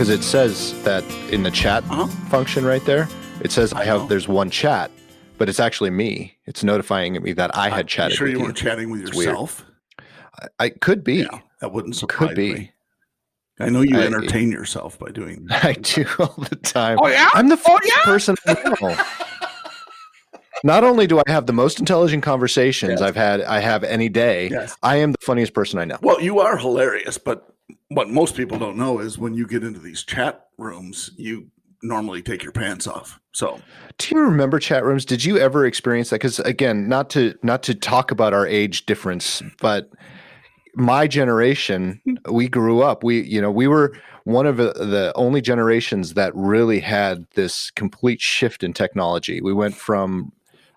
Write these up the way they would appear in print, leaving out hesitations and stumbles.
because it says that in the chat function right there, it says there's one chat, but it's actually me. It's notifying me that I had chatted. Sure, with you weren't chatting with yourself? I could be. Yeah, that wouldn't surprise me. I know you entertain yourself by doing that. I do all the time. Oh, yeah? I'm the funniest person I know. Not only do I have the most intelligent conversations I have any day, I am the funniest person I know. Well, you are hilarious, but what most people don't know is when you get into these chat rooms, you normally take your pants off. So, do you remember chat rooms? Did you ever experience that? Because again, not to talk about our age difference, but my generation, we grew up. We were one of the only generations that really had this complete shift in technology. We went from,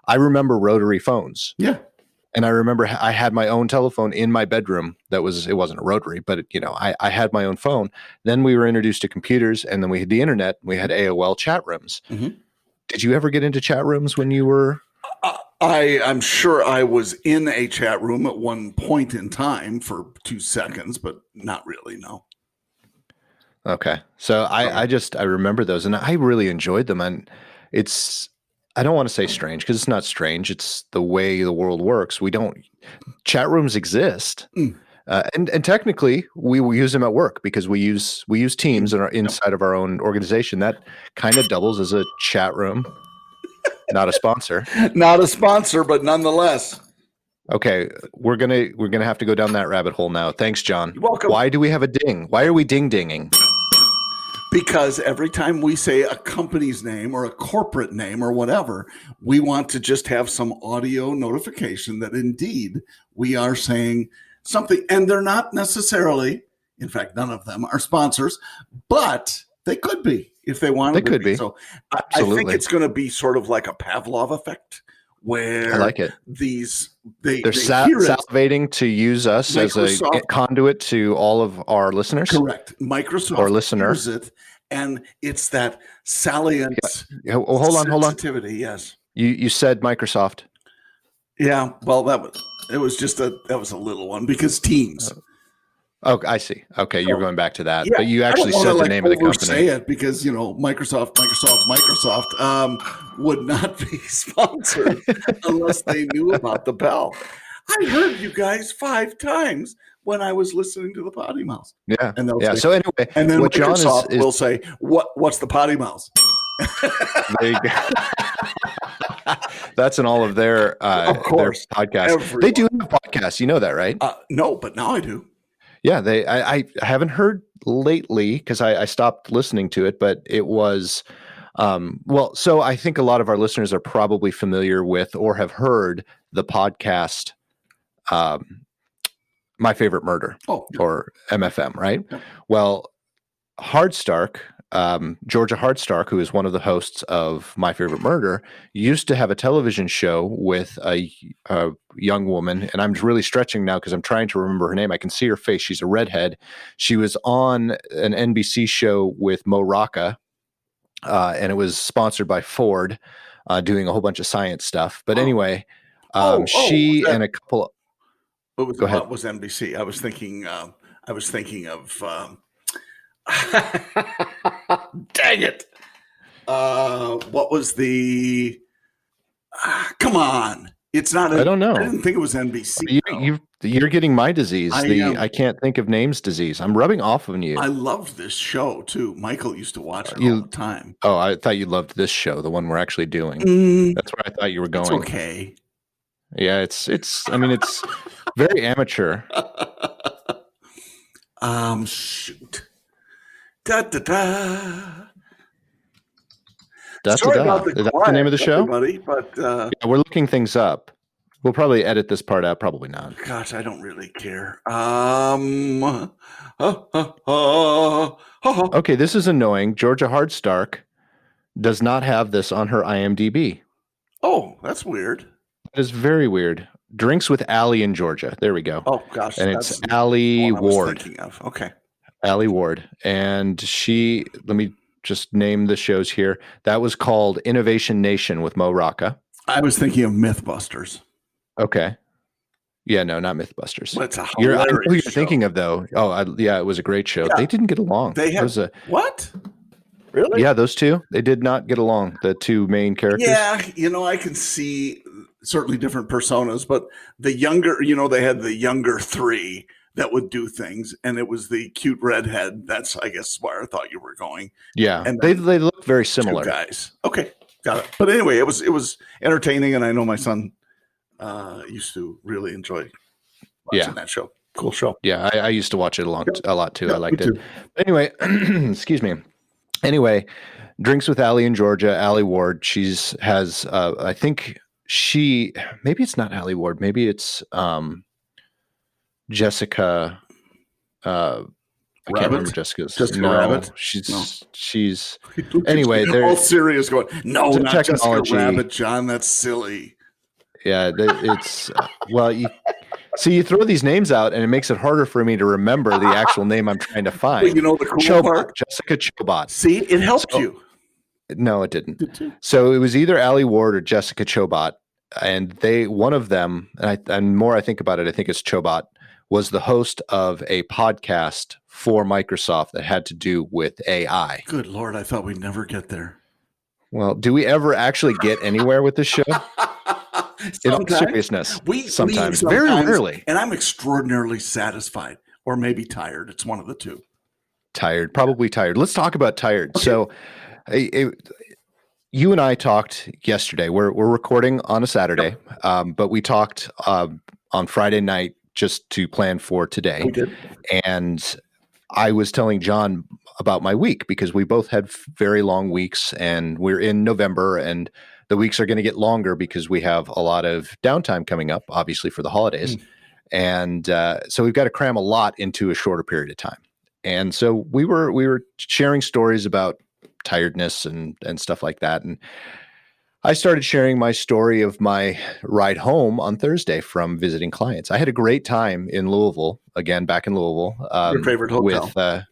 I remember rotary phones. Yeah. And I remember I had my own telephone in my bedroom. It wasn't a rotary, but I had my own phone. Then we were introduced to computers, and then we had the internet. We had AOL chat rooms. Mm-hmm. Did you ever get into chat rooms when you were? I'm sure I was in a chat room at one point in time for 2 seconds, but not really, no. Okay. So I remember those, and I really enjoyed them. And I don't want to say strange, because it's not strange. It's the way the world works. Chat rooms exist. And technically we use them at work because we use Teams inside of our own organization. That kind of doubles as a chat room. Not a sponsor. Not a sponsor, but nonetheless. Okay, we're gonna have to go down that rabbit hole now. Thanks, John. You're welcome. Why do we have a ding? Why are we ding-dinging? Because every time we say a company's name or a corporate name or whatever, we want to just have some audio notification that indeed we are saying something. And they're not necessarily, in fact, none of them are sponsors, but they could be if they wanted to be. So I think it's going to be sort of like a Pavlov effect, where I like it. They're salivating to use us as a conduit to all of our listeners. Correct. Microsoft or listener. hears it, and it's that salient hold on. sensitivity. Yes. You said Microsoft. Yeah. Well, that was a little one because Teams. Oh, I see. Okay, you're going back to that, but you actually said the name of the company. Say it because Microsoft would not be sponsored unless they knew about the bell. I heard you guys 5 times when I was listening to the PoddiMouths. Yeah, and say, so anyway, and then what John will say, what's the PoddiMouths? There you go. That's in all of their podcasts. Everyone. They do have podcasts. You know that, right? No, but now I do. Yeah, I haven't heard lately because I stopped listening to it, but it was so I think a lot of our listeners are probably familiar with or have heard the podcast My Favorite Murder or MFM, right? Yeah. Well, Hardstark, Georgia Hardstark, who is one of the hosts of My Favorite Murder, used to have a television show with a young woman, and I'm really stretching now because I'm trying to remember her name. I can see her face. She's a redhead. She was on an NBC show with Mo Rocca, and it was sponsored by Ford, doing a whole bunch of science stuff. But anyway, she and a couple. Go ahead. What was NBC? I was thinking of. Dang it! What was the? Come on! It's not. I don't know. I didn't think it was NBC. You're getting my disease. I can't think of names disease. I'm rubbing off on you. I loved this show too. Michael used to watch it all the time. Oh, I thought you loved this show, the one we're actually doing. That's where I thought you were going. It's okay. Yeah, it's. I mean, it's very amateur. Shoot. Da da da. Sorry about the That's the name of the show, everybody, but yeah, we're looking things up. We'll probably edit this part out. Probably not. Gosh, I don't really care. Okay, this is annoying. Georgia Hardstark does not have this on her IMDb. Oh, that's weird. That is very weird. Drinks with Allie in Georgia. There we go. Oh gosh, and it's Allie Ward. I was thinking of. Okay. Allie Ward. And let me just name the shows here. That was called Innovation Nation with Mo Rocca. I was thinking of Mythbusters. Okay. Yeah, no, not Mythbusters. But it's a I know hilarious who you're show. thinking of, though. Oh, yeah, it was a great show. Yeah. They didn't get along. They had what? Really? Yeah, those two. They did not get along. The two main characters. Yeah, I can see certainly different personas, but the younger, they had the younger three that would do things, and it was the cute redhead. That's, I guess, where I thought you were going. Yeah, And they look very similar. Two guys. Okay, got it. But anyway, it was entertaining, and I know my son used to really enjoy watching that show. Cool show. Yeah, I used to watch it a lot too. I liked it. Anyway, excuse me. Anyway, Drinks with Allie in Georgia. Allie Ward. Has I think maybe it's not Allie Ward. Maybe it's Jessica. I can't remember Jessica's. Jessica Rabbit. She's anyway. They're all serious. Going no, not technology. Jessica Rabbit, John. That's silly. Yeah, it's well. You throw these names out, and it makes it harder for me to remember the actual name I'm trying to find. Well, the cool part, Jessica Chobot. See, it helped you. No, it didn't. So it was either Allie Ward or Jessica Chobot, and one of them, and the more I think about it, I think it's Chobot, was the host of a podcast for Microsoft that had to do with AI. Good Lord, I thought we'd never get there. Well, do we ever actually get anywhere with this show? In all seriousness, sometimes, very rarely. And I'm extraordinarily satisfied, or maybe tired. It's one of the two. Tired, probably tired. Let's talk about tired. Okay. So, you and I talked yesterday. We're recording on a Saturday, but we talked on Friday night just to plan for today. We did. And I was telling John about my week because we both had very long weeks, and we're in November, and the weeks are going to get longer because we have a lot of downtime coming up, obviously for the holidays. And so we've got to cram a lot into a shorter period of time. And so we were sharing stories about tiredness and stuff like that. And I started sharing my story of my ride home on Thursday from visiting clients. I had a great time in Louisville, again, back in Louisville. Your favorite hotel?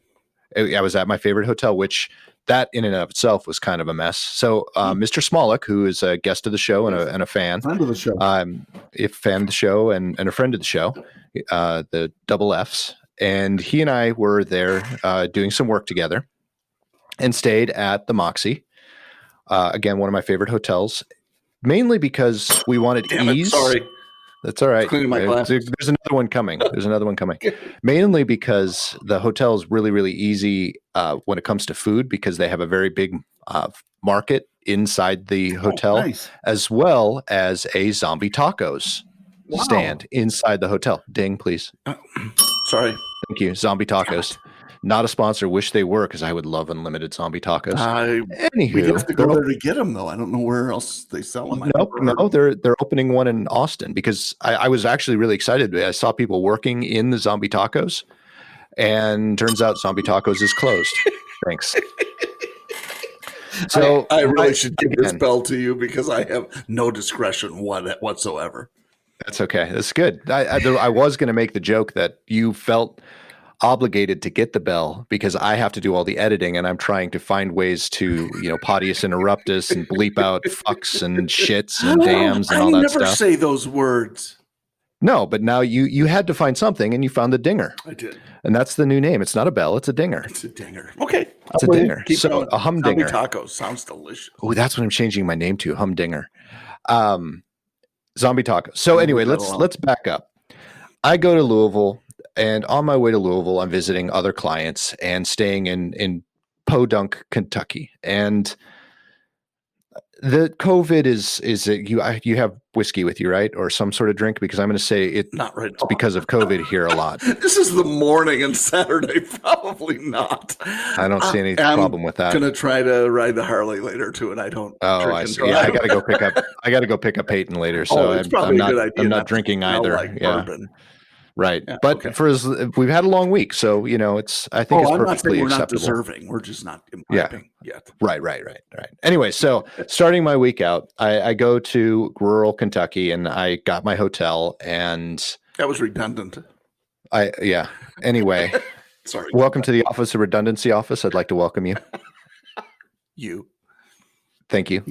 I was at my favorite hotel, which that in and of itself was kind of a mess. So Mr. Smollick, who is a guest of the show and a fan. Friend of the show. A fan of the show and a friend of the show, the double Fs. And he and I were there doing some work together and stayed at the Moxie. Again, one of my favorite hotels, mainly because we wanted ease. Sorry. That's all right. Cleaning my glasses. There's another one coming. Mainly because the hotel is really, really easy when it comes to food because they have a very big market inside the hotel, as well as a zombie tacos stand inside the hotel. Ding, please. Sorry. Thank you. Zombie tacos. Not a sponsor. Wish they were because I would love unlimited zombie tacos. Anywho, we have to go there to get them, though. I don't know where else they sell them. No, they're opening one in Austin because I was actually really excited. I saw people working in the zombie tacos, and turns out zombie tacos is closed. Thanks. So I really should give this bell to you because I have no discretion whatsoever. That's okay. That's good. I was going to make the joke that you felt obligated to get the bell because I have to do all the editing and I'm trying to find ways to, Pottius interruptus and bleep out fucks and shits and dams and all that stuff. I never say those words. No, but now you had to find something and you found the dinger. I did. And that's the new name. It's not a bell. It's a dinger. It's a dinger. Okay. It's a dinger. So a humdinger. Zombie tacos sounds delicious. Oh, that's what I'm changing my name to. Humdinger. Zombie tacos. So anyway, let's back up. I go to Louisville. And on my way to Louisville, I'm visiting other clients and staying in Podunk, Kentucky. And the COVID is you have whiskey with you, right? Or some sort of drink? Because I'm going to say it's because of COVID here a lot. This is the morning and Saturday. Probably not. I don't see any problem with that. I'm going to try to ride the Harley later too. And I don't. Oh, I see. Yeah, I got to go pick up Peyton later. So I'm not drinking either. Bourbon. Right. Yeah, but we've had a long week. So, I think it's perfectly acceptable. We're not deserving. We're just not imbibing yet. Right. Anyway, so starting my week out, I go to rural Kentucky and I got my hotel and that was redundant. Anyway, sorry. Welcome to the Office of Redundancy Office. I'd like to welcome you. You. Thank you.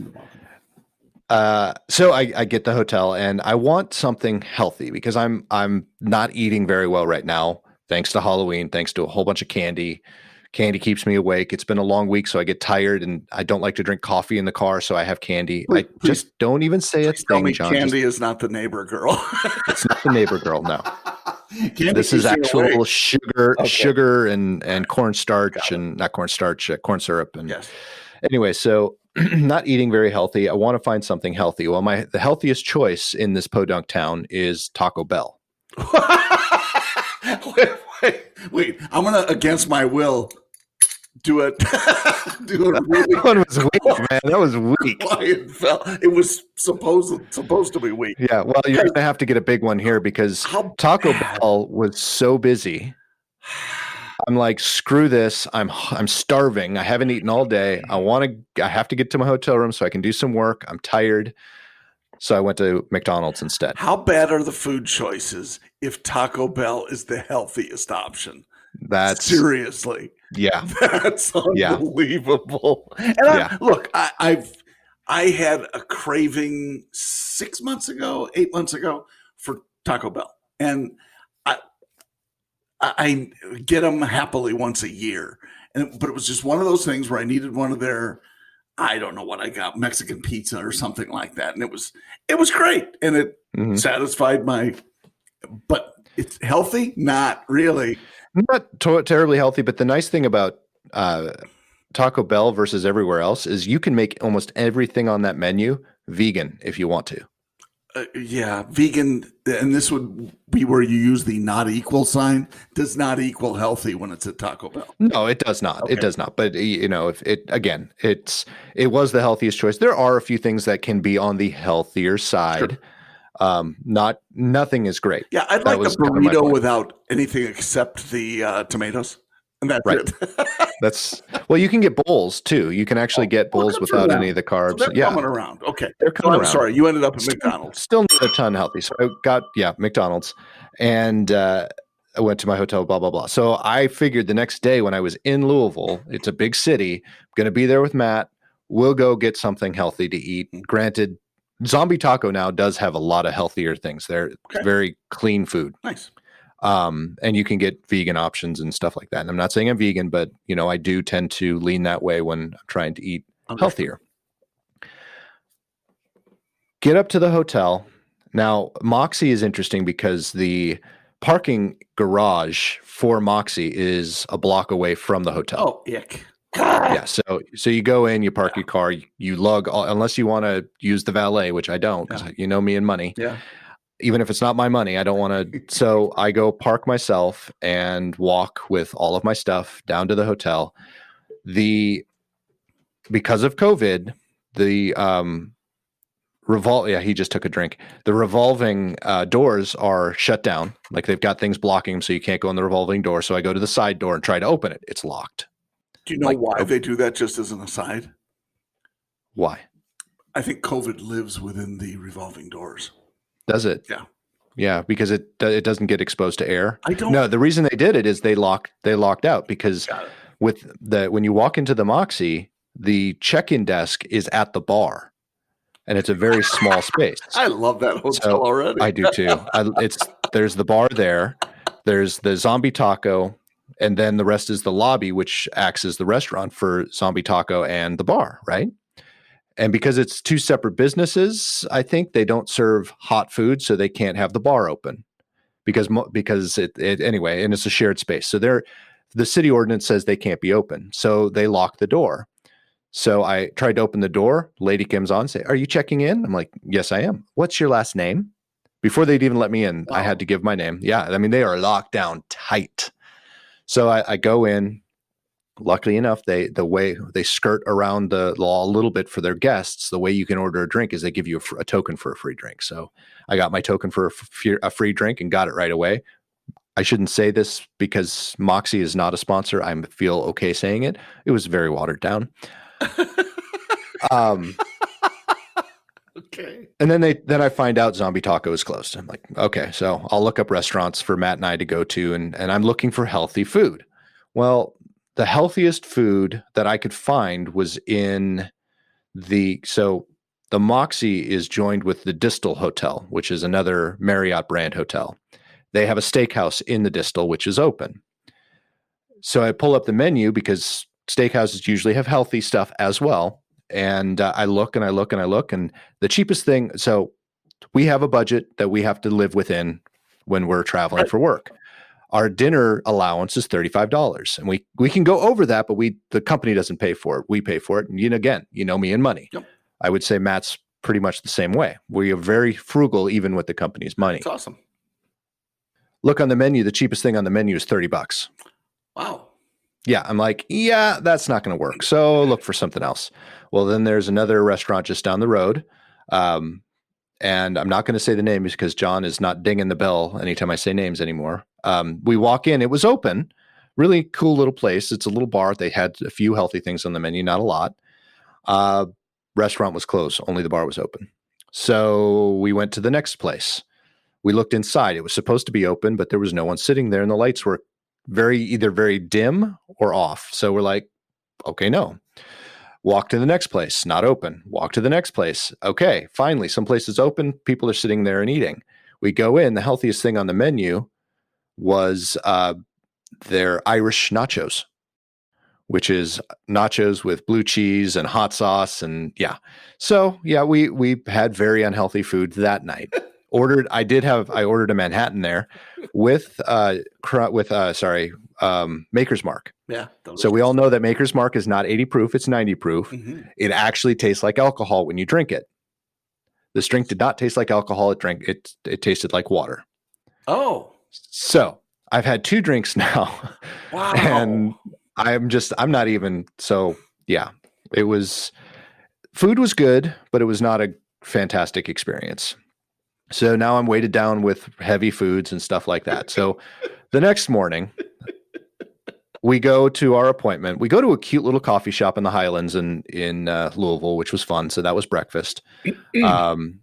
So I get the hotel and I want something healthy because I'm not eating very well right now, thanks to Halloween, thanks to a whole bunch of candy. Candy keeps me awake. It's been a long week, so I get tired and I don't like to drink coffee in the car, so I have candy. Please, I just don't even say a please tell me thing, John. Candy is not the neighbor girl. It's not the neighbor girl, no. Candy This is keeps me actual awake. sugar, Okay. sugar and cornstarch and not cornstarch, corn syrup. And Yes. anyway, so not eating very healthy. I want to find something healthy. Well, the healthiest choice in this podunk town is Taco Bell. Wait. I'm gonna, against my will, do it. Do it really. That one was weak, man. That was weak. Quiet fell. It was supposed to be weak. Yeah. Well, you're gonna have to get a big one here because Taco Bell was so busy. I'm like, screw this. I'm starving. I haven't eaten all day. I have to get to my hotel room so I can do some work. I'm tired. So I went to McDonald's instead. How bad are the food choices if Taco Bell is the healthiest option? That's seriously. Yeah. That's unbelievable. And look, I had a craving 8 months ago for Taco Bell. And I get them happily once a year. But it was just one of those things where I needed one of their, I don't know what I got, Mexican pizza or something like that. And it was great. And it satisfied but it's healthy? Not really. Not terribly healthy, but the nice thing about Taco Bell versus everywhere else is you can make almost everything on that menu vegan if you want to. Vegan, and this would be where you use the not equal sign, does not equal healthy when it's at Taco Bell. No, it does not. Okay. It does not. But if it was the healthiest choice. There are a few things that can be on the healthier side. Sure. Nothing is great. Yeah, I'd like a burrito without anything except the tomatoes. And that's it. Well, you can get bowls too. You can actually get bowls without any of the carbs. So they're coming around. Okay. They're coming around. I'm sorry, you ended up at McDonald's. Still not a ton healthy. So I got, McDonald's. And I went to my hotel, blah, blah, blah. So I figured the next day when I was in Louisville, it's a big city, I'm going to be there with Matt. We'll go get something healthy to eat. Granted, Zombie Taco now does have a lot of healthier things. They're very clean food. Nice. And you can get vegan options and stuff like that. And I'm not saying I'm vegan, but I do tend to lean that way when I'm trying to eat healthier. Get up to the hotel. Now, Moxie is interesting because the parking garage for Moxie is a block away from the hotel. Oh, ick. Yeah, so you go in, you park your car, you lug, unless you want to use the valet, which I don't, because me and money. Yeah. Even if it's not my money, I don't want to. So I go park myself and walk with all of my stuff down to the hotel. Because of COVID, the he just took a drink. The revolving doors are shut down. Like they've got things blocking them, so you can't go in the revolving door. So I go to the side door and try to open it. It's locked. Do you know why they do that, just as an aside? Why? I think COVID lives within the revolving doors. Does it? Yeah. Yeah, because it doesn't get exposed to air. I don't. No, the reason they did it is they locked out because when you walk into the Moxie, the check-in desk is at the bar, and it's a very small space. I love that hotel already. I do too. There's the bar there, there's the Zombie Taco, and then the rest is the lobby, which acts as the restaurant for Zombie Taco and the bar, right? And because it's two separate businesses, I think they don't serve hot food, so they can't have the bar open because it anyway, and it's a shared space. So the city ordinance says they can't be open, so they lock the door. So I tried to open the door. Lady comes on, say, "Are you checking in?" I'm like, "Yes, I am." "What's your last name?" Before they'd even let me in, I had to give my name. Yeah, I mean they are locked down tight. So I go in. Luckily enough, the way they skirt around the law a little bit for their guests, the way you can order a drink is they give you a token for a free drink. So I got my token for a free drink and got it right away. I shouldn't say this because Moxie is not a sponsor. I feel okay saying it. It was very watered down. Okay. And then I find out Zombie Taco is closed. I'm like, okay, so I'll look up restaurants for Matt and I to go to, and I'm looking for healthy food. Well, the healthiest food that I could find was in so The Moxie is joined with the Distal Hotel, which is another Marriott brand hotel. They have a steakhouse in the Distal, which is open. So I pull up the menu because steakhouses usually have healthy stuff as well. And I look and I look and I look, and the cheapest thing. So we have a budget that we have to live within when we're traveling for work. Our dinner allowance is $35, and we can go over that, but the company doesn't pay for it. We pay for it. And again, me and money. Yep. I would say Matt's pretty much the same way. We are very frugal, even with the company's money. That's awesome. Look on the menu. The cheapest thing on the menu is $30. Wow. Yeah. I'm like, yeah, that's not going to work. So look for something else. Well, then there's another restaurant just down the road. And I'm not going to say the name because John is not dinging the bell anytime I say names anymore. We walk in, it was open, really cool little place. It's a little bar. They had a few healthy things on the menu, not a lot. Restaurant was closed. Only the bar was open. So we went to the next place. We looked inside. It was supposed to be open, but there was no one sitting there, and the lights were either very dim or off. So we're like, okay, no. Walk to the next place, not open. Walk to the next place. Okay, finally, some place is open. People are sitting there and eating. We go in. The healthiest thing on the menu was their Irish nachos, which is nachos with blue cheese and hot sauce. And yeah. So yeah, we had very unhealthy food that night. I ordered a Manhattan there with Maker's Mark. Yeah. So we all know that Maker's Mark is not 80 proof, it's 90 proof. Mm-hmm. It actually tastes like alcohol when you drink it. This drink did not taste like alcohol. It tasted like water. Oh. So I've had 2 drinks now. Wow. And I'm not even, so yeah, food was good, but it was not a fantastic experience. So now I'm weighted down with heavy foods and stuff like that. So the next morning, we go to our appointment. We go to a cute little coffee shop in the Highlands in Louisville, which was fun. So that was breakfast. And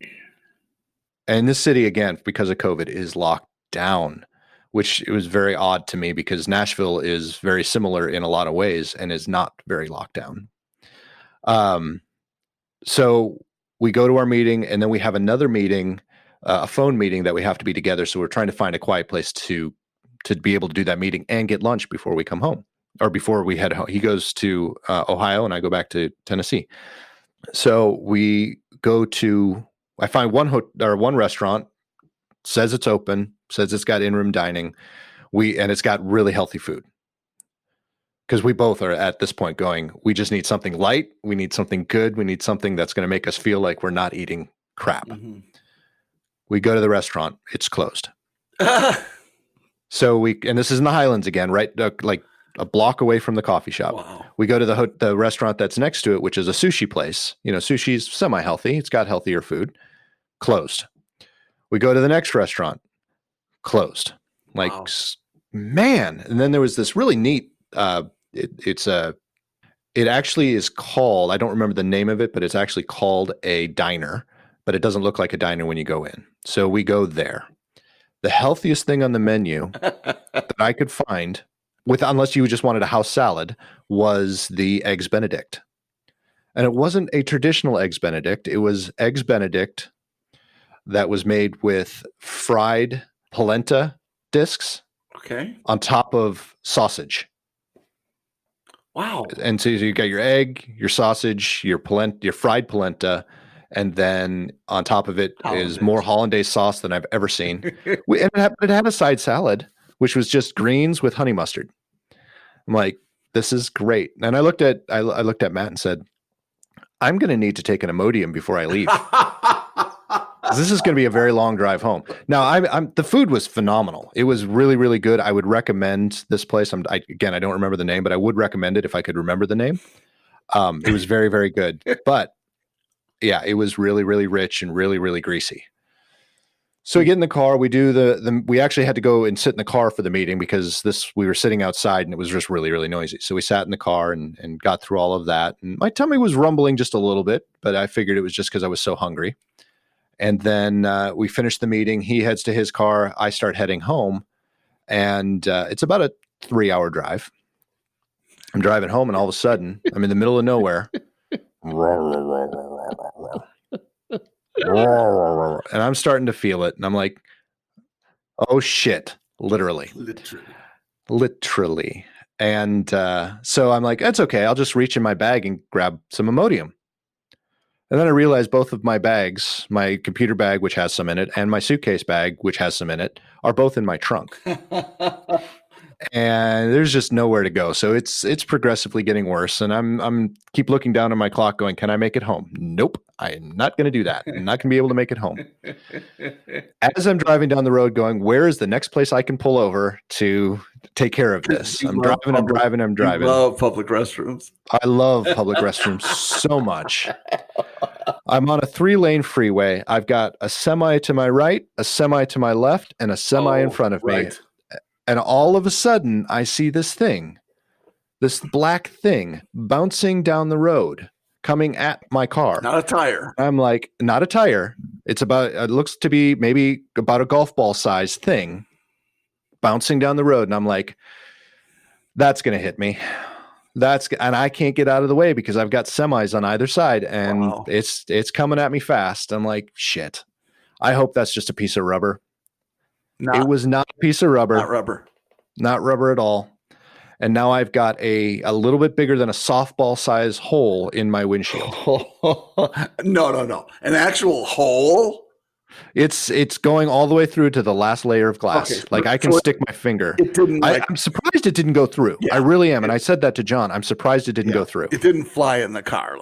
this city, again, because of COVID, is locked down, which it was very odd to me because Nashville is very similar in a lot of ways and is not very locked down. So we go to our meeting, and then we have another meeting, a phone meeting that we have to be together. So we're trying to find a quiet place to be able to do that meeting and get lunch before we come home, or before we head home. He goes to Ohio and I go back to Tennessee. So I find one restaurant, says it's open, says it's got in-room dining. And it's got really healthy food. Because we both are at this point going, we just need something light. We need something good. We need something that's going to make us feel like we're not eating crap. Mm-hmm. We go to the restaurant. It's closed. So and this is in the Highlands again, right? Like a block away from the coffee shop. Wow. We go to the restaurant that's next to it, which is a sushi place. Sushi's semi-healthy. It's got healthier food. Closed. We go to the next restaurant. Closed. Like, wow. Man. And then there was this really neat, it actually is called, I don't remember the name of it, but it's actually called a diner, but it doesn't look like a diner when you go in. So we go there. The healthiest thing on the menu that I could find, unless you just wanted a house salad, was the Eggs Benedict. And it wasn't a traditional Eggs Benedict. It was Eggs Benedict that was made with fried polenta discs. Okay. On top of sausage. Wow. And so you got your egg, your sausage, your fried polenta, and then on top of it is more hollandaise sauce than I've ever seen. And it had a side salad, which was just greens with honey mustard. I'm like, this is great. And I looked at Matt and said, I'm going to need to take an Imodium before I leave. This is going to be a very long drive home. Now, the food was phenomenal. It was really, really good. I would recommend this place. I don't remember the name, but I would recommend it if I could remember the name. It was very, very good. But yeah, it was really, really rich and really, really greasy. So we get in the car. We do we actually had to go and sit in the car for the meeting because we were sitting outside and it was just really, really noisy. So we sat in the car and got through all of that. And my tummy was rumbling just a little bit, but I figured it was just because I was so hungry. And then we finished the meeting. He heads to his car. I start heading home. And it's about a 3-hour drive. I'm driving home, and all of a sudden, I'm in the middle of nowhere. And I'm starting to feel it. And I'm like, oh shit, literally. And so I'm like, that's okay. I'll just reach in my bag and grab some Imodium. And then I realized both of my bags, my computer bag, which has some in it, and my suitcase bag, which has some in it, are both in my trunk. And there's just nowhere to go. So it's progressively getting worse. And I'm keep looking down at my clock going, can I make it home? Nope. I'm not going to do that. I'm not going to be able to make it home. As I'm driving down the road going, where is the next place I can pull over to take care of this? I'm driving. I love public restrooms. I love public restrooms so much. I'm on a 3-lane freeway. I've got a semi to my right, a semi to my left, and a semi in front of me. And all of a sudden, I see this thing, this black thing bouncing down the road, coming at my car. Not a tire. I'm like, not a tire. It looks to be maybe about a golf ball size thing bouncing down the road. And I'm like, that's going to hit me. And I can't get out of the way because I've got semis on either side and it's coming at me fast. I'm like, shit. I hope that's just a piece of rubber. It was not a piece of rubber. Not rubber at all. And now I've got a little bit bigger than a softball size hole in my windshield. No. An actual hole? It's going all the way through to the last layer of glass. Okay, like I can stick my finger. I'm surprised it didn't go through. Yeah, I really am. And I said that to John. I'm surprised it didn't go through. It didn't fly in the car.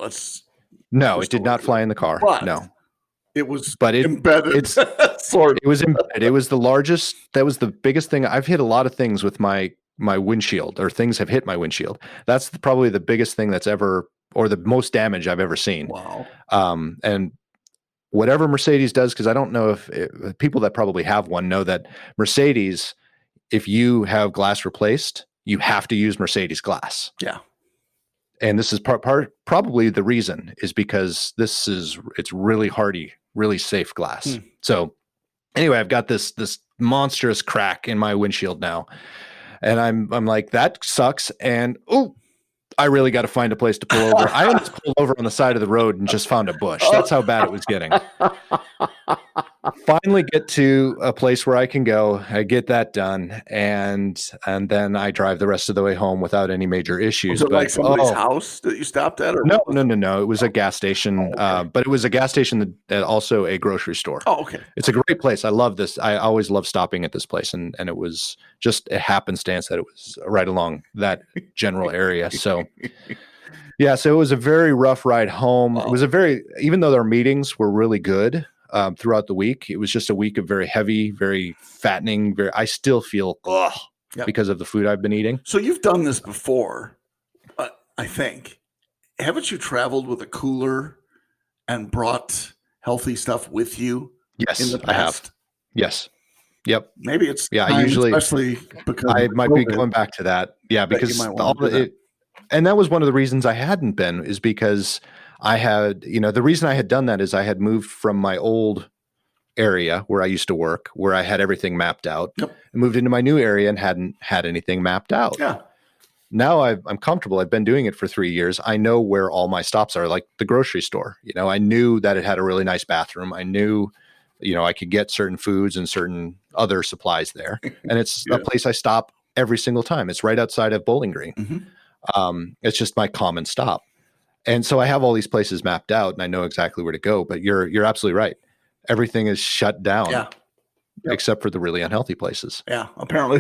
No, it did not fly in the car. No. It was embedded. It was embedded. It was the largest. That was the biggest thing. I've hit a lot of things with my windshield, or things have hit my windshield. That's probably the biggest thing that's ever, or the most damage I've ever seen. Wow. And whatever Mercedes does, because I don't know if people that probably have one know that Mercedes, if you have glass replaced, you have to use Mercedes glass. Yeah. And this is probably the reason is because it's really hardy, really safe glass. So anyway, I've got this monstrous crack in my windshield now. And I'm like, that sucks. And I really got to find a place to pull over. I almost pulled over on the side of the road and just found a bush. That's how bad it was getting. Finally get to a place where I can go. I get that done. And then I drive the rest of the way home without any major issues. Was it like somebody's house that you stopped at? Or no. It was a gas station. But it was a gas station that also a grocery store. Oh, okay. It's a great place. I love this. I always love stopping at this place. And it was just a happenstance that it was right along that general area. So yeah, so it was a very rough ride home. Wow. It was even though their meetings were really good throughout the week, it was just a week of very heavy, very fattening. I still feel because of the food I've been eating. So you've done this before, I think. Haven't you traveled with a cooler and brought healthy stuff with you? Yes, in the past? I have. Yes. Yep. Maybe it's I usually, especially because I might be going back to that. Yeah, because and that was one of the reasons I hadn't been, is because I had, the reason I had done that is I had moved from my old area where I used to work, where I had everything mapped out, and moved into my new area and hadn't had anything mapped out. Yeah. Now I'm comfortable. I've been doing it for 3 years. I know where all my stops are, like the grocery store. I knew that it had a really nice bathroom. I knew, I could get certain foods and certain other supplies there. And it's a place I stop every single time. It's right outside of Bowling Green. Mm-hmm. It's just my common stop. And so I have all these places mapped out and I know exactly where to go, but you're absolutely right. Everything is shut down except for the really unhealthy places. Yeah. Apparently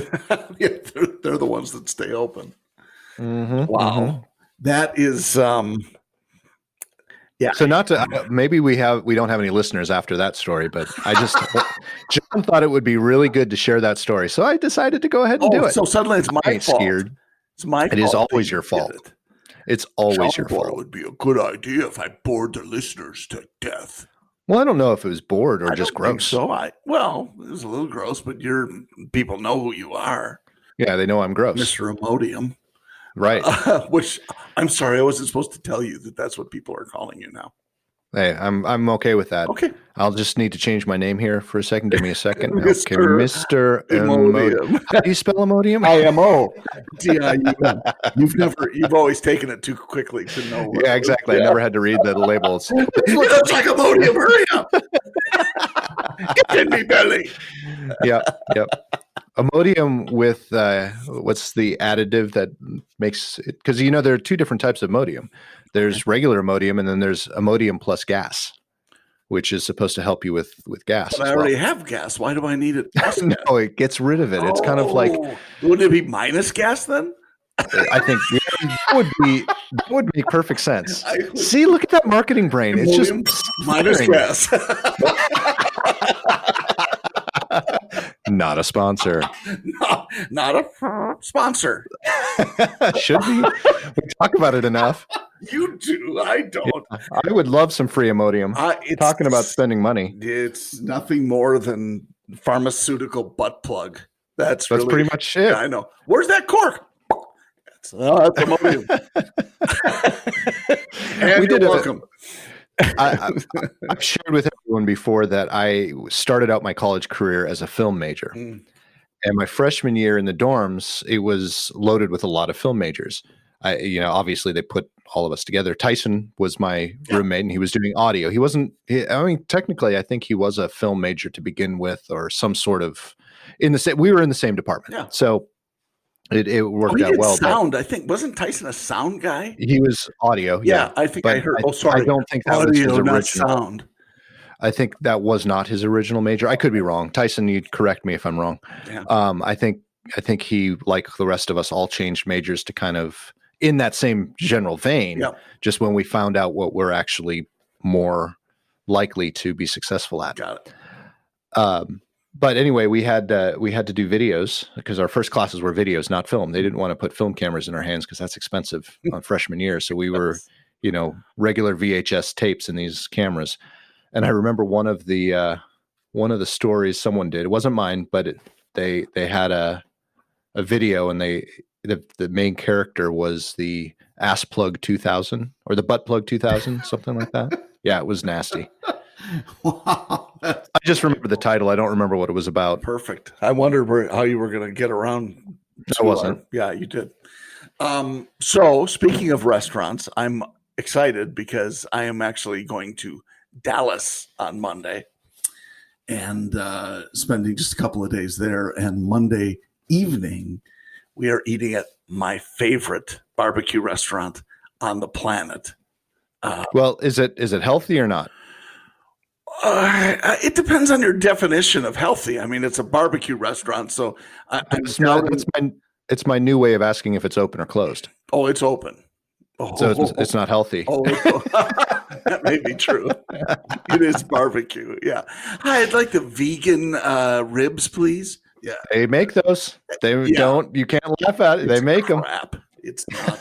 they're the ones that stay open. Mm-hmm, wow. Mm-hmm. That is, So not to, maybe we don't have any listeners after that story, but John thought it would be really good to share that story. So I decided to go ahead and do it. So suddenly it's my fault. Scared. It's my fault. It is always your fault. It's always your fault. It would be a good idea if I bored the listeners to death. Well, I don't know if it was bored or just gross. So it was a little gross, but people know who you are. Yeah, they know I'm gross. Mr. Imodium. Right. Which, I'm sorry, I wasn't supposed to tell you that that's what people are calling you now. Hey, I'm okay with that. Okay. I'll just need to change my name here for a second. Give me a second. Mr. Okay, Mr. Imodium. How do you spell Imodium? IMO. DIUM. You've always taken it too quickly to know. Yeah, exactly. I never had to read the labels. It looks like Imodium. Hurry up. Get in me belly. Yep. Imodium with what's the additive that makes it? Because there are two different types of Imodium. There's regular Imodium, and then there's Imodium plus gas, which is supposed to help you with gas. But I already have gas. Why do I need it? No, it gets rid of it. It's kind of like. Wouldn't it be minus gas then? I think that would make perfect sense. See, look at that marketing brain. It's just minus gas. Not a sponsor. No, not a sponsor. Should be. We talk about it enough. You do. I don't. I would love some free Imodium. Talking about spending money. It's nothing more than pharmaceutical butt plug. That's really, pretty much it. Yeah, I know. Where's that cork? That's Imodium. And we did welcome. I've shared with everyone before that I started out my college career as a film major. And my freshman year in the dorms, it was loaded with a lot of film majors. Obviously they put all of us together. Tyson was my roommate, and he was doing audio. He wasn't, technically, I think he was a film major to begin with, or some sort of we were in the same department. Yeah. So it worked out well. Sound, I think. Wasn't Tyson a sound guy? He was audio. Yeah, I think I heard. Sorry. I don't think that audio, was his original. Not sound. I think that was not his original major. I could be wrong. Tyson, you'd correct me if I'm wrong. Yeah. I think he, like the rest of us, all changed majors to kind of in that same general vein. Yeah. Just when we found out what we're actually more likely to be successful at. Got it. But anyway, we had to do videos because our first classes were videos, not film. They didn't want to put film cameras in our hands because that's expensive on freshman year. So we were, regular VHS tapes in these cameras. And I remember one of the stories someone did. It wasn't mine, but they had a video, and the main character was the ass plug 2000 or the butt plug 2000, something like that. Yeah, it was nasty. Wow. I just remember the title. I don't remember what it was about. Perfect. I wondered how you were going to get around. I wasn't. Yeah, you did. So speaking of restaurants, I'm excited because I am actually going to Dallas on Monday and spending just a couple of days there. And Monday evening, we are eating at my favorite barbecue restaurant on the planet. Well, is it healthy or not? It depends on your definition of healthy. I mean, it's a barbecue restaurant, so it's my new way of asking if it's open or closed. Oh, it's open. So it's not healthy. That may be true. It is barbecue. Yeah. Hi, I'd like the vegan ribs, please. Yeah. They make those. Don't. You can't laugh at it. They make crap. Them. It's not.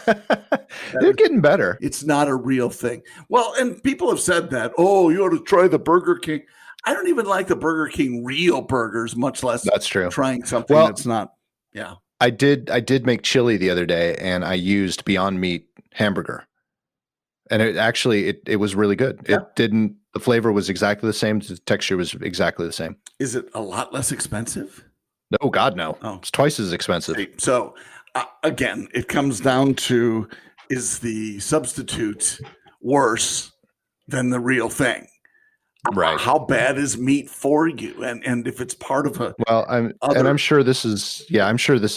They're getting better. It's not a real thing. Well, and people have said that. Oh, you ought to try the Burger King. I don't even like the Burger King real burgers, much less that's true. Trying something that's not. Yeah. I did make chili the other day, and I used Beyond Meat hamburger, and it was really good. Yeah. The flavor was exactly the same. The texture was exactly the same. Is it a lot less expensive? No, God, no. Oh. It's twice as expensive. So again, it comes down to, is the substitute worse than the real thing? Right. How bad is meat for you? And if it's part of a I'm sure this is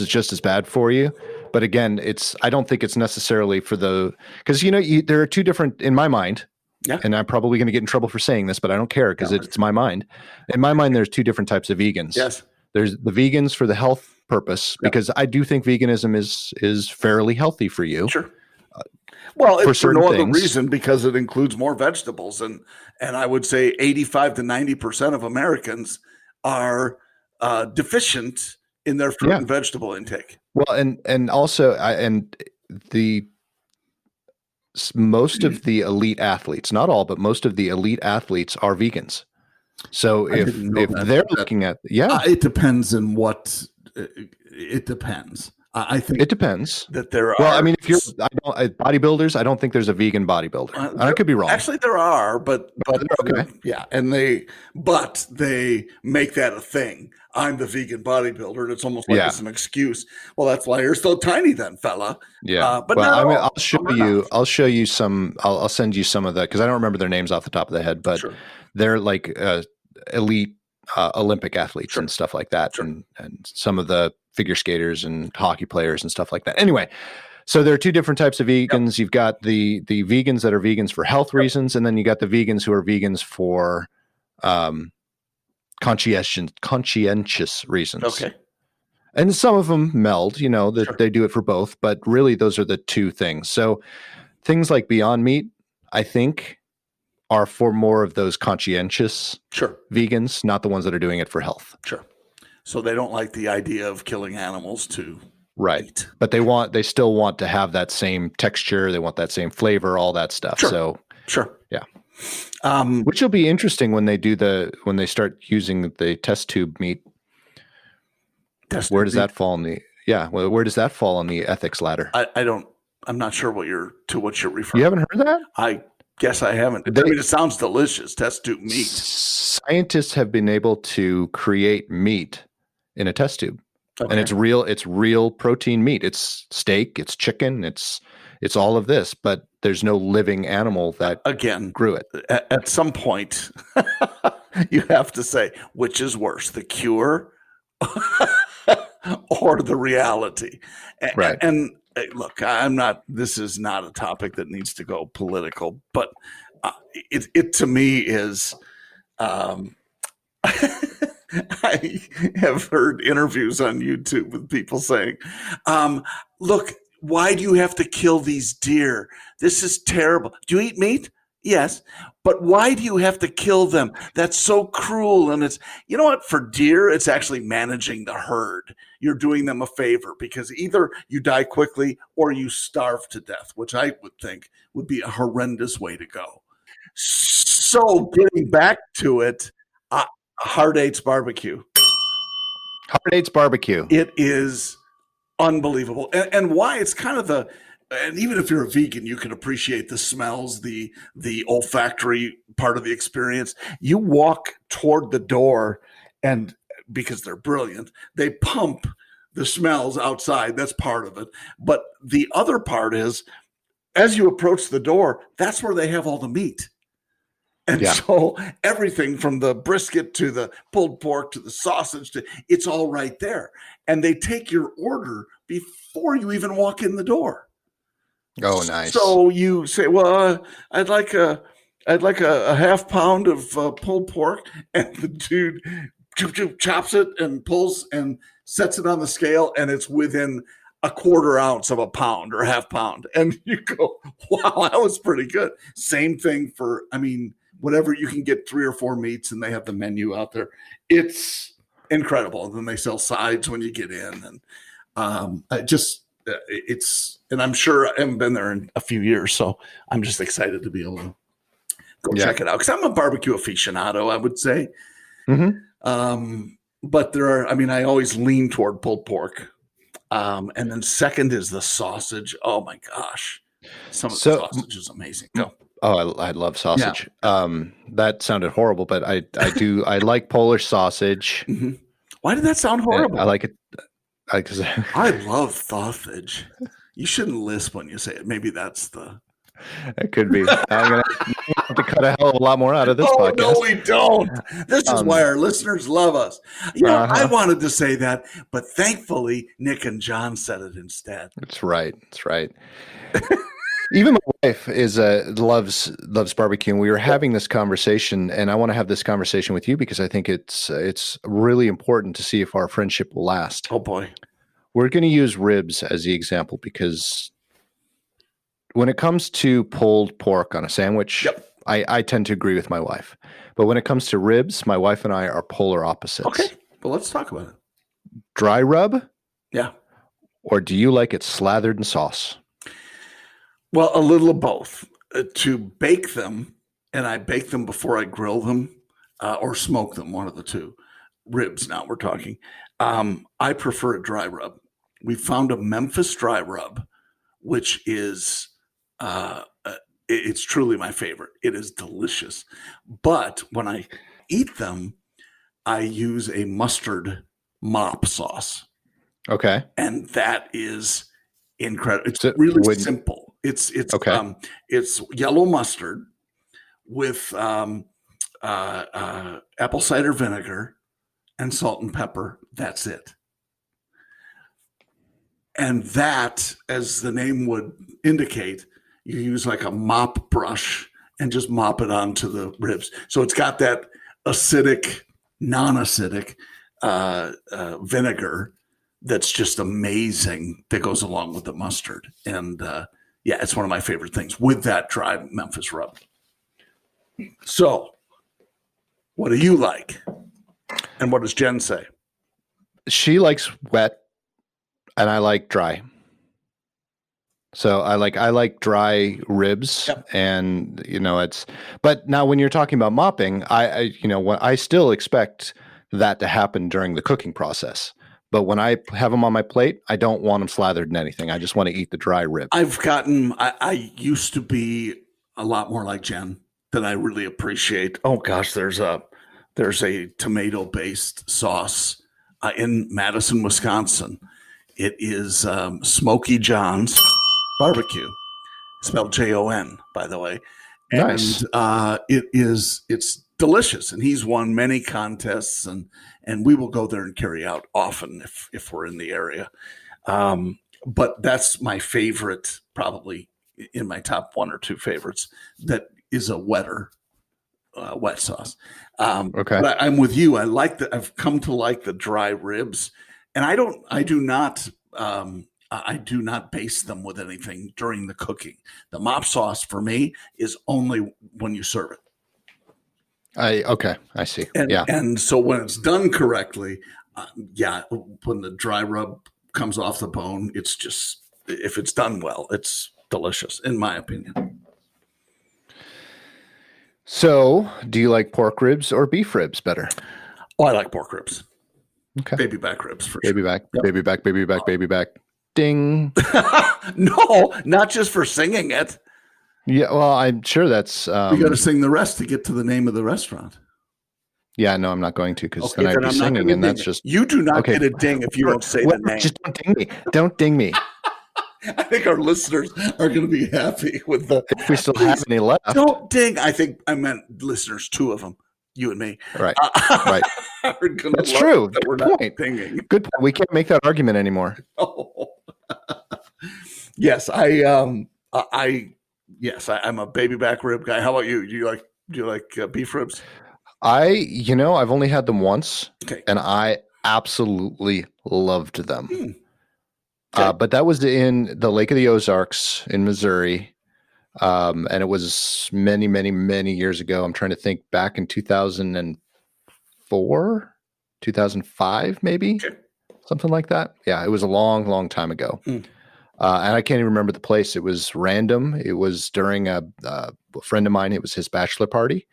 just as bad for you. But again, I don't think it's necessarily for because there are two different in my mind. Yeah. And I'm probably going to get in trouble for saying this, but I don't care because it's my mind. In my mind, there's two different types of vegans. Yes. There's the vegans for the health purpose, because I do think veganism is fairly healthy for you. Sure. Well, it's for no other reason because it includes more vegetables, and I would say 85 to 90% of Americans are deficient in their fruit and vegetable intake. Well, and also most of the elite athletes, not all, but most of the elite athletes are vegans. So if they're looking at, it depends on what it depends. I think it depends. that there are. Well, I mean, if you're bodybuilders, I don't think there's a vegan bodybuilder. I could be wrong. Actually, there are, but okay. Yeah, and they make that a thing. I'm the vegan bodybuilder, and it's almost like it's an excuse. Well, that's why you're so tiny, then, fella. Yeah, but well, I mean, I'll show you. I'll show you some. I'll send you some of the, because I don't remember their names off the top of the head, but they're like elite Olympic athletes and stuff like that, and some of the figure skaters and hockey players and stuff like that. Anyway, so there are two different types of vegans. You've got the vegans that are vegans for health reasons, and then you got the vegans who are vegans for conscientious reasons. Okay. And some of them meld, that they do it for both, but really those are the two things. So things like Beyond Meat, I think, are for more of those conscientious vegans, not the ones that are doing it for health. Sure. So they don't like the idea of killing animals to eat. But they still want to have that same texture. They want that same flavor, all that stuff. So yeah. Which will be interesting when they start using the test tube meat. Where does that fall where does that fall on the ethics ladder? I'm not sure what you're referring. You haven't heard that? I guess I haven't. It sounds delicious. Test tube meat. Scientists have been able to create meat in a test tube. Okay. And it's real protein meat. It's steak, it's chicken, it's all of this, but there's no living animal that grew it. At some point, you have to say, which is worse, the cure or the reality? Right. And look, this is not a topic that needs to go political, but it to me is, I have heard interviews on YouTube with people saying, look, why do you have to kill these deer? This is terrible. Do you eat meat? Yes. But why do you have to kill them? That's so cruel. And it's, you know what? For deer, it's actually managing the herd. You're doing them a favor because either you die quickly or you starve to death, which I would think would be a horrendous way to go. So getting back to it, Hard Eights barbecue. Hard Eights barbecue. It is unbelievable. And why it's kind of and even if you're a vegan, you can appreciate the smells, the olfactory part of the experience. You walk toward the door, and because they're brilliant, they pump the smells outside. That's part of it. But the other part is, as you approach the door, that's where they have all the meat. And so everything from the brisket to the pulled pork to the sausage, it's all right there. And they take your order before you even walk in the door. Oh, nice. So you say, well, I'd like a half pound of pulled pork, and the dude chops it and pulls and sets it on the scale, and it's within a quarter ounce of a pound or a half pound. And you go, wow, that was pretty good. Same thing for, whatever, you can get 3 or 4 meats, and they have the menu out there. It's incredible. And then they sell sides when you get in, and and I'm sure I haven't been there in a few years, so I'm just excited to be able to go check it out, because I'm a barbecue aficionado, I would say. Mm-hmm. But there are, I always lean toward pulled pork, and then second is the sausage. Oh my gosh, some of the sausage is amazing. Go. Oh, I love sausage. Yeah. That sounded horrible, but I do. I like Polish sausage. Mm-hmm. Why did that sound horrible? I like it because I love sausage. You shouldn't lisp when you say it. Maybe that's the. It could be. I'm gonna have to cut a hell of a lot more out of this podcast. No, we don't. This is why our listeners love us. I wanted to say that, but thankfully Nick and John said it instead. That's right. That's right. Even my wife loves barbecue, and we were having this conversation, and I want to have this conversation with you because I think it's really important to see if our friendship will last. Oh boy. We're going to use ribs as the example because when it comes to pulled pork on a sandwich, I tend to agree with my wife. But when it comes to ribs, my wife and I are polar opposites. Okay. Well, let's talk about it. Dry rub? Yeah. Or do you like it slathered in sauce? Well, a little of both. To bake them, and I bake them before I grill them or smoke them, one of the two. Ribs now we're talking. I prefer a dry rub. we found a Memphis dry rub, which is it's truly my favorite. It is delicious. But when I eat them, I use a mustard mop sauce. Okay. And that is incredible. It's really simple. It's okay. It's yellow mustard with apple cider vinegar and salt and pepper. That's it. And that, as the name would indicate, you use like a mop brush and just mop it onto the ribs. So it's got that acidic, non-acidic vinegar that's just amazing that goes along with the mustard. And yeah, it's one of my favorite things with that dry Memphis rub. So what do you like? And what does Jen say? She likes wet and I like dry. So I like dry ribs. Yep. And but now when you're talking about mopping, I still expect that to happen during the cooking process. But when I have them on my plate, I don't want them slathered in anything. I just want to eat the dry rib. I used to be a lot more like Jen that I really appreciate. Oh gosh, there's a tomato-based sauce in Madison, Wisconsin. It is Smoky John's barbecue, spelled Jon, by the way. And nice. It's delicious, and he's won many contests, and we will go there and carry out often if we're in the area. But that's my favorite, probably in my top one or two favorites. That is a wet sauce. Okay, but I'm with you. I've come to like the dry ribs, and I do not baste them with anything during the cooking. The mop sauce for me is only when you serve it. I see. And so when it's done correctly, when the dry rub comes off the bone, it's just, if it's done well, it's delicious, in my opinion. So, do you like pork ribs or beef ribs better? Oh, I like pork ribs. Okay. Baby back ribs for baby sure. Back, yep. Baby back, baby back, baby back. Ding. No, not just for singing it. Yeah, well, I'm sure that's... you got to sing the rest to get to the name of the restaurant. Yeah, no, I'm not going to, because then I'd be singing, and that's just... You do not get a ding if you don't say the name. Just don't ding me. Don't ding me. I think our listeners are going to be happy with the... If we still have any left. Don't ding. I think I meant listeners, two of them, you and me. Right, right. That's true. That Good point. Good point. We can't make that argument anymore. Oh. Yes, I'm a baby back rib guy. How about you? Do you like beef ribs? I've only had them once, okay, and I absolutely loved them. Okay. But that was in the Lake of the Ozarks in Missouri, and it was many, many, many years ago. I'm trying to think, back in 2004, 2005, maybe, something like that. Yeah, it was a long, long time ago. And I can't even remember the place. It was random. It was during a friend of mine. It was his bachelor party.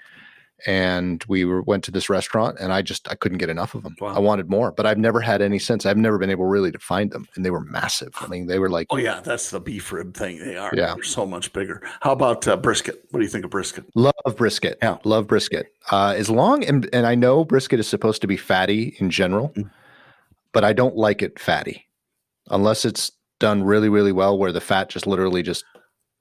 And we went to this restaurant, and I couldn't get enough of them. Wow. I wanted more, but I've never had any since. I've never been able really to find them. And they were massive. I mean, they were like... Oh, yeah, that's the beef rib thing. They are. Yeah. They're so much bigger. How about brisket? What do you think of brisket? Love brisket. Yeah. Love brisket. As long, and I know brisket is supposed to be fatty in general, but I don't like it fatty unless it's done really, really well, where the fat just literally just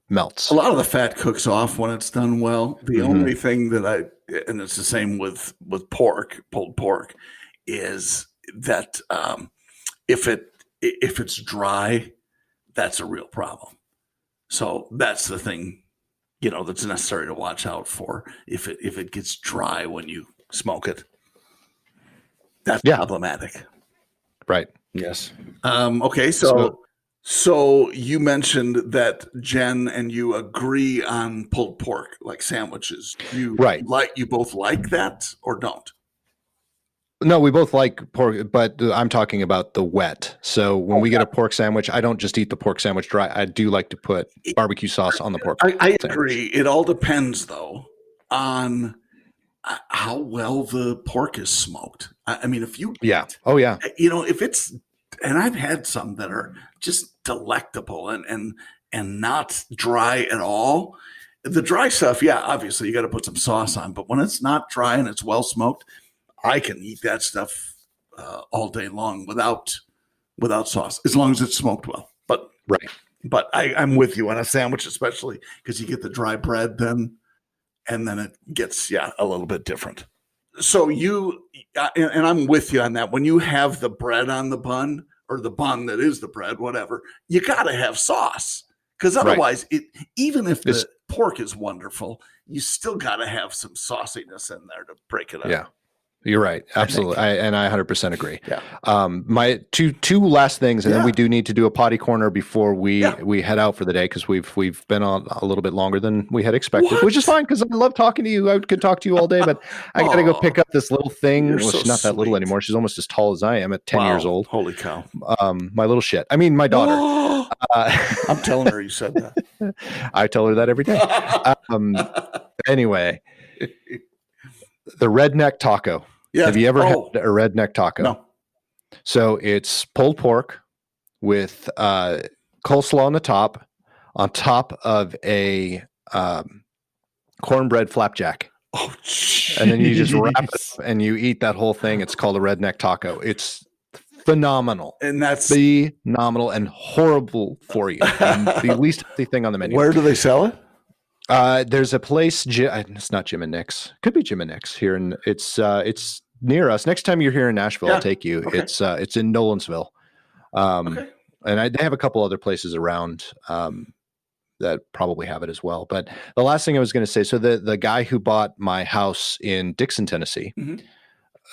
melts. A lot of the fat cooks off when it's done well. The only thing that and it's the same with pork, pulled pork, is that if it's dry, that's a real problem. So that's the thing, that's necessary to watch out for. If it gets dry when you smoke it, that's problematic. Right. Yes. Okay. So you mentioned that Jen and you agree on pulled pork, like sandwiches. You both like that or don't? No, we both like pork, but I'm talking about the wet. So when we get a pork sandwich, I don't just eat the pork sandwich dry. I do like to put barbecue sauce on the pork sandwich. I agree. It all depends, though, on how well the pork is smoked. I mean, if you... Yeah. Oh, yeah. If it's and I've had some that are just delectable and not dry at all. The dry stuff, yeah, obviously you got to put some sauce on, but when it's not dry and it's well smoked, I can eat that stuff all day long without sauce, as long as it's smoked well. But right. But I'm with you on a sandwich, especially because you get the dry bread then, and then it gets a little bit different. So you and I'm with you on that. When you have the bread on the bun or the bun that is the bread, whatever, you got to have sauce because otherwise, even if the pork is wonderful, you still got to have some sauciness in there to break it up. Yeah. You're right. Absolutely. I 100% agree. Yeah. My two last things, and then we do need to do a potty corner before we head out for the day, because we've been on a little bit longer than we had expected, which is fine because I love talking to you. I could talk to you all day, but I got to go pick up this little thing. Well, she's not that little anymore. She's almost as tall as I am at 10 years old. Holy cow. My little shit. I mean, my daughter. I'm telling her you said that. I tell her that every day. Anyway, the redneck taco. Yeah. Have you ever had a redneck taco? No. So it's pulled pork with coleslaw on top of a cornbread flapjack. Oh, geez. And then you just wrap it up and you eat that whole thing. It's called a redneck taco. It's phenomenal. And that's phenomenal and horrible for you. And the least healthy thing on the menu. Where do they sell it? There's a place. It's not Jim and Nick's. Could be Jim and Nick's here, and it's near us. Next time you're here in Nashville, I'll take you. Okay. It's in Nolensville, and they have a couple other places around that probably have it as well. But the last thing I was going to say, so the guy who bought my house in Dixon, Tennessee,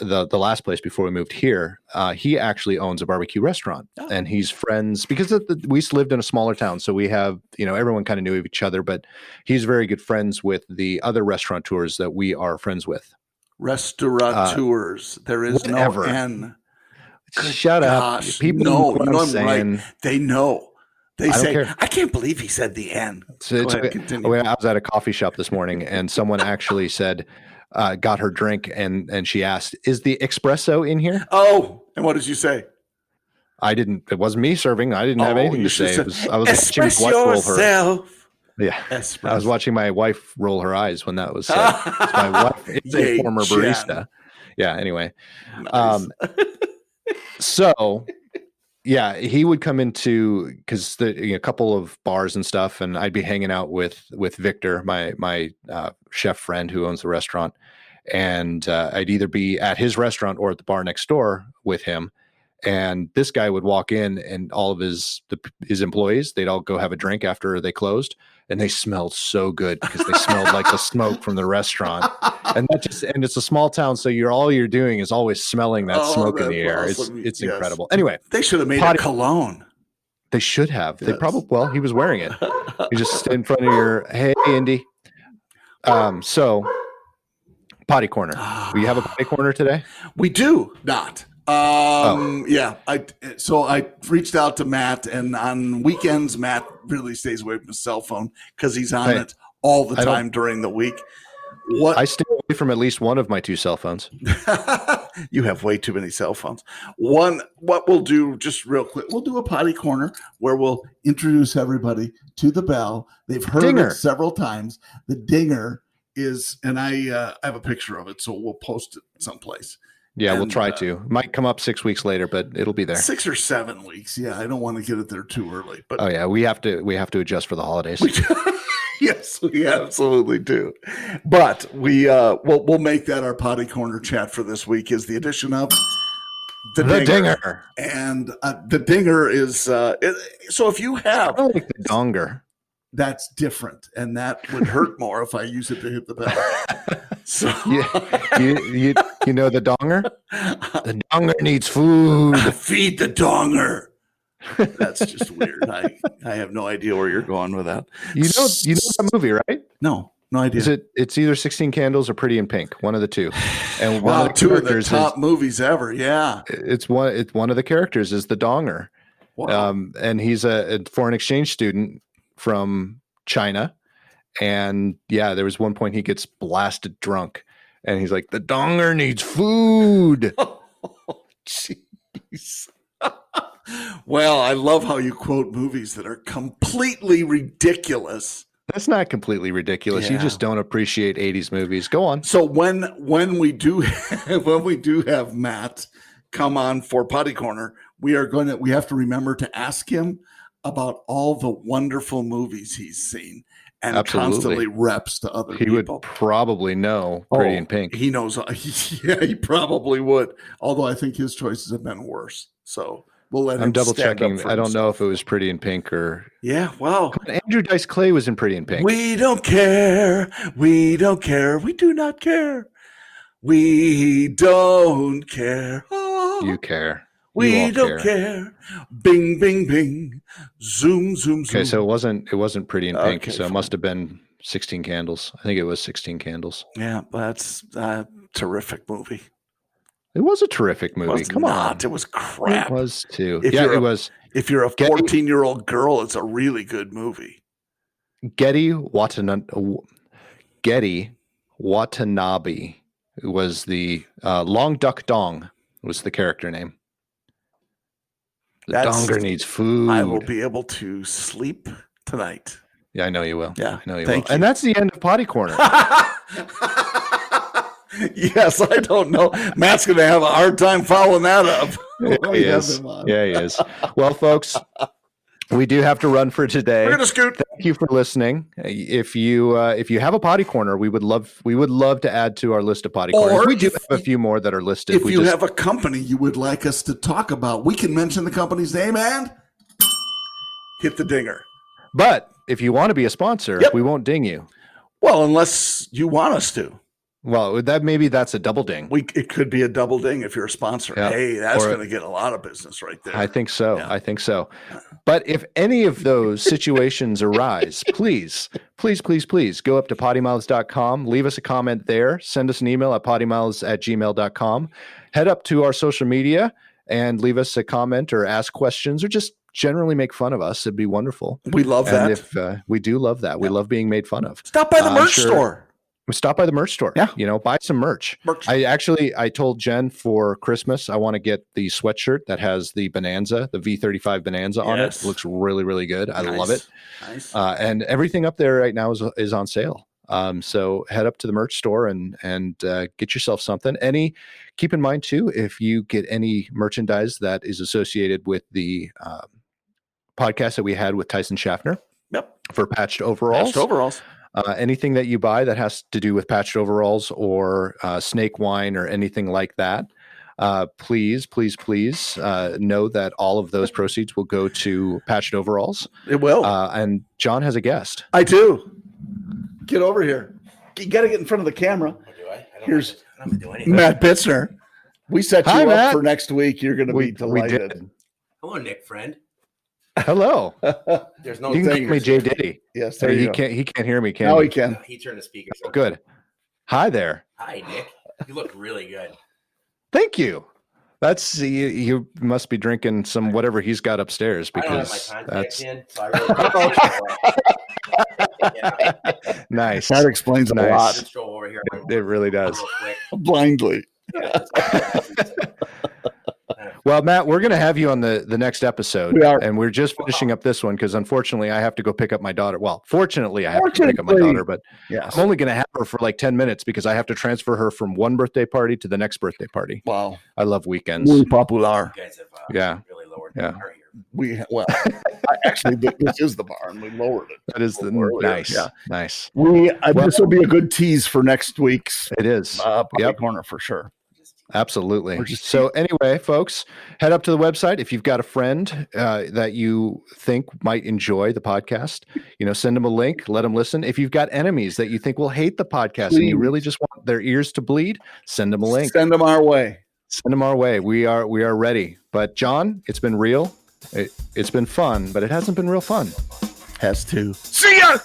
the last place before we moved here, he actually owns a barbecue restaurant, and he's friends because we lived in a smaller town. So we have, everyone kind of knew of each other, but he's very good friends with the other restaurateurs that we are friends with. Restaurateurs. There is whatever. No N. Shut up. People know what I'm saying. Right. They know. They say, care. I can't believe he said the N. I was at a coffee shop this morning, and someone actually said, got her drink, and she asked, "Is the espresso in here?" Oh, and what did you say? I didn't. It wasn't me serving. I didn't have anything to say. I was watching my wife roll her. Yeah, espresso. I was watching my wife roll her eyes when that was said. My wife is a former barista. Yeah. Anyway, nice. So yeah, he would come into because a couple of bars and stuff, and I'd be hanging out with Victor, my chef friend who owns the restaurant, and I'd either be at his restaurant or at the bar next door with him. And this guy would walk in, and all of his employees, they'd all go have a drink after they closed, and they smelled so good because they smelled like the smoke from the restaurant. And it's a small town, so all you're doing is always smelling that smoke in the air. Awesome. It's incredible. Anyway, they should have made a cologne. They should have. Yes. They probably. He was wearing it. You just in front of your hey, Indy. So potty corner. We have a potty corner today. We do not. Yeah. I reached out to Matt, and on weekends, Matt really stays away from his cell phone because he's on it all the time during the week. I stay away from at least one of my two cell phones. You have way too many cell phones. What we'll do just real quick, we'll do a potty corner where we'll introduce everybody to the bell. They've heard it several times. The dinger is, and I have a picture of it, so we'll post it someplace. Yeah, we'll try to. Might come up 6 weeks later, but it'll be there. 6 or 7 weeks. Yeah, I don't want to get it there too early. But we have to adjust for the holidays. Yes, we absolutely do. But we'll make that our potty corner chat for this week. Is the addition of the dinger. And the dinger is so if you have like the donger. That's different, and that would hurt more if I use it to hit the bell. So you know the donger? The donger needs food. Feed the donger. That's just weird. I have no idea where you're going with that. You know that movie, right? No idea. It's either 16 Candles or Pretty in Pink, one of the two. And one of the two of the top movies ever. Yeah, it's one of the characters is the donger. Wow. And he's a foreign exchange student from China, and there was one point he gets blasted drunk, and he's like, "The donger needs food." Oh, jeez. Well, I love how you quote movies that are completely ridiculous. That's not completely ridiculous. You Yeah. just don't appreciate 80s movies. Go on. So when we do have Matt come on for Potty Corner, we have to remember to ask him about all the wonderful movies he's seen and Absolutely. constantly reps to other He people. would probably know Pretty in Pink. He knows. Yeah, he probably would. Although I think his choices have been worse. So we'll let him. I'm double stand checking. up for I don't know himself. if it was Pretty in Pink or. Yeah, well, Andrew Dice Clay was in Pretty in Pink. we don't care. We don't care. We do not care. We don't care. Oh, You care. we all don't care. Bing, bing, bing. Zoom, zoom, zoom. Okay, so it wasn't Pretty in Pink. Okay, so it fine. must have been 16 Candles. I think it was 16 Candles. Yeah, that's a terrific movie. It was a terrific It movie. was Come not. on. It was crap. It was too. If Yeah, you're it a- was. If you're a Getty- 14-year-old girl, it's a really good movie. Getty Watanabe was the Long Duck Dong was the character name. The donger needs food. I will be able to sleep tonight. Yeah, I know you will. Yeah, I know you thank will. And that's the end of Potty Corner. Yes, I don't know. Matt's going to have a hard time following that up. Yeah, he is. Yeah, he is. Well, folks, we do have to run for today. We're going to scoot. Thank you for listening. If you have a potty corner, we would love to add to our list of potty corners. We do have a few more that are listed. If you have a company you would like us to talk about, we can mention the company's name and hit the dinger. But if you want to be a sponsor, we won't ding you. Well, unless you want us to. Well, that's a double ding. It could be a double ding if you're a sponsor. Yeah. Hey, that's going to get a lot of business right there. I think so. Yeah. I think so. But if any of those situations arise, please go up to PoddiMouths.com, leave us a comment there, send us an email at PoddiMouths@gmail.com, head up to our social media and leave us a comment or ask questions or just generally make fun of us. It'd be wonderful. We love that. If we do love that. We love being made fun of. Stop by the merch store. Stop by the merch store. Yeah. Buy some merch. I told Jen for Christmas, I want to get the sweatshirt that has the Bonanza, the V35 Bonanza on it. It looks really, really good. I love it. Nice. And everything up there right now is on sale. So head up to the merch store and get yourself something. Keep in mind too, if you get any merchandise that is associated with the podcast that we had with Tyson Schaffner. Yep. For patched overalls. Anything that you buy that has to do with patched overalls or snake wine or anything like that, please know that all of those proceeds will go to patched overalls. It will. And John has a guest. I do. Get over here. You got to get in front of the camera. Here's Matt Bitzner. We set you up Matt. for next week. You're going to be delighted. We did. Hello, Nick, friend. Hello. There's no. You can call me Jay Diddy. Yes, there you go. He can't hear me. Can Now he? he can. He turned the speakers on. Good. Hi there. Hi, Nick. You look really good. Thank you. That's you must be drinking some whatever he's got upstairs because I don't have my contacts in, so I really nice. That explains a lot. Just stroll over here. It really does. Real quick. Blindly. Well, Matt, we're going to have you on the next episode. We are. And we're just finishing up this one because unfortunately I have to go pick up my daughter. Well, fortunately I have to pick up my daughter, but yes. I'm only going to have her for like 10 minutes because I have to transfer her from one birthday party to the next birthday party. Wow. I love weekends. Muy popular. You guys have really lowered Yeah. the bar here. Actually, this is the bar, and we lowered it. That is nice. Yeah. Nice. This will be a good tease for next week's It is. Potty Corner for sure. Absolutely. So anyway, folks, head up to the website. If you've got a friend that you think might enjoy the podcast, send them a link, let them listen. If you've got enemies that you think will hate the podcast and you really just want their ears to bleed, send them a link. Send them our way. Send them our way. We are ready. But John, it's been real. It's been fun, but it hasn't been real fun. Has to. See ya!